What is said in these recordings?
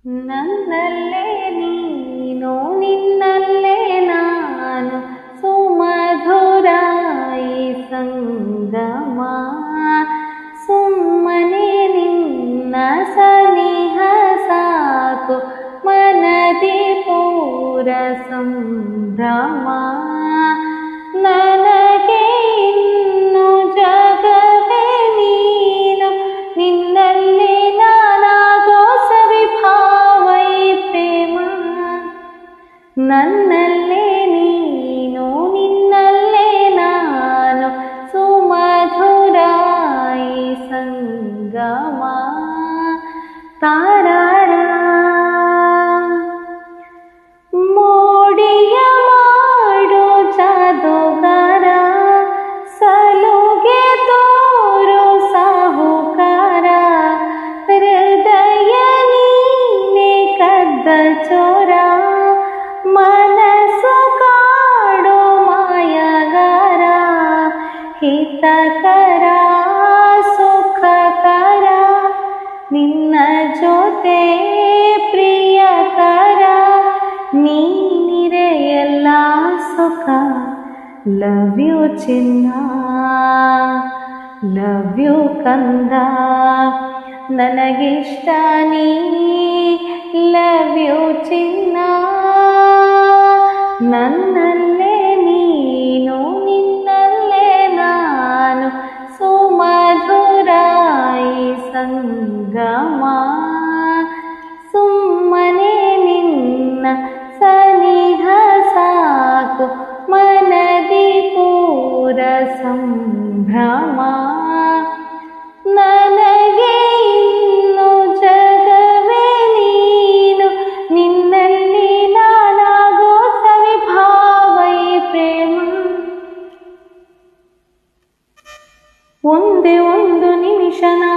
ನನ್ನಲ್ಲೇ ನೀನು ನಿನ್ನಲ್ಲೇ ನಾನು ಸುಮಧುರ ಈ ಸಂಗಮ ಸುಮ್ಮನೆ ನಿನ್ನ ಸನಿಹ ಸಾಕು ಮನದಿ ಪೂರ ಸಂಭ್ರಮ ನನಗೆ ಇನ್ನು ಜಗವೇ ನೀನು ನಿನ್ನಲ್ಲಿ ನಾನಾಗೋ ಸವಿಭಾವ ಈ ಪ್ರೇಮ ನನ್ನಲ್ಲೇ ನೀನು ನಿನ್ನಲ್ಲೇ ನಾನು ಸುಮಧುರ ಈ ಸಂಗಮ ತಾರಾರ ಮೋಡಿಯ ಮಾಡೋ ಜಾದೂಗಾರ ಸಲುಗೆ ತೋರೋ ಸಾಹುಕಾರ ಹೃದಯ ನೀನೆ ಕದ್ದ ಚೋರ ಮನಸ್ಸು ಕಾಡೋ ಮಾಯಗಾರ ಹಿತಕರ ಸುಖಕರ ನಿನ್ನ ಜೊತೆ ಪ್ರಿಯಕರ ನೀನಿರೆ ಎಲ್ಲ ಸುಖ ಲವ್ ಯು ಚಿನ್ನ ಲವ್ ಯು ಕಂದ ನನಗಿಷ್ಟ ನೀ ಲವ್ ಯು ಚಿನ್ನ ನನ್ನಲ್ಲೇ ನೀನು ನಿನ್ನಲ್ಲೇ ನಾನು ಸುಮಧುರ ಈ ಸಂಗಮ ಸುಮ್ಮನೆ ನಿನ್ನ ಸನಿಹ ಸಾಕು ಮನದಿ ಪೂರ ಸಂಭ್ರಮ ನನಗೆ ಇನ್ನು ಜಗವೇ ನೀನು ನಿನ್ನಲ್ಲಿ ನಾನಾಗೋ ಸವಿಭಾವ ಈ ಪ್ರೇಮ ಒಂದೇ ಒಂದು ನಿಮಿಷ ನಾ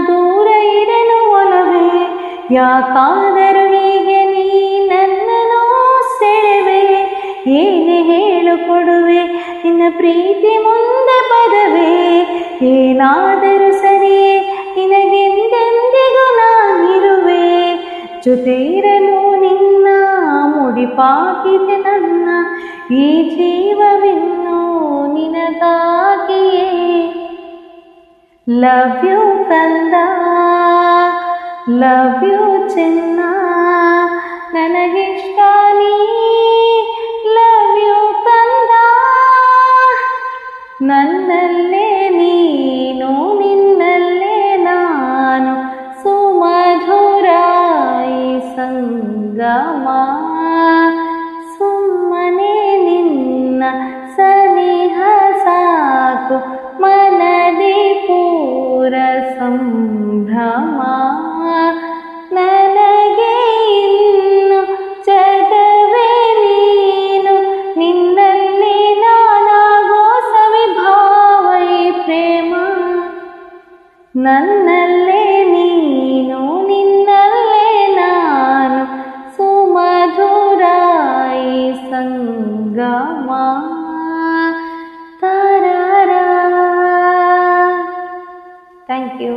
ದೂರ ಇರಲು ಒಲವೇ ಯಾಕಾದರೂ ಹೀಗೆ ನೀ ನನ್ನನ್ನು ಸೆಳೆವೆ ಏನೇ ಹೇಳು ಕೊಡುವೆ ನಿನ್ನ ಪ್ರೀತಿ ಮುಂದೆ ಪದವೇ ಏನಾದರೂ ಸರಿಯೇ ನಿನಗೆಂದೆಂದಿಗೂ ನಾನಿರುವೆ ಜೊತೆ ಇರಲು ನಿನ್ನ ಮುಡಿಪಾಗಿದೆ ನನ್ನ ಈ ಜೀವವಿನ್ನು ನಿನಗಾಗಿಯೇ ಲವ್ ಯು ಕಂದ ಲವ್ ಯು ಚಿನ್ನ ನನಗಿಷ್ಟ ನೀ ಲವ್ ಯು ಕಂದ ನನ್ನಲ್ಲೇ ನೀನು ನಿನ್ನಲ್ಲೇ ನಾನು ಸುಮಧುರ ಈ ಸಂಗಮ ಸುಮ್ಮನೆ ನಿನ್ನ ಸನಿಹ ಸಾಕು ಮನದಿ ಪೂರ ಸಂಭ್ರಮ ನನಗೆ ಇನ್ನು ಜಗವೇ ನೀನು ನಿನ್ನಲ್ಲಿ ನಾನಾಗೋ ಸವಿಭಾವ ಈ ಪ್ರೇಮ ನನ್ನಲ್ಲೇ ನೀನು ನಿನ್ನಲ್ಲೇ ನಾನು ಸುಮಧುರ ಈ ಸಂಗಮ ತಾರಾರ ಥ್ಯಾಂಕ್ ಯು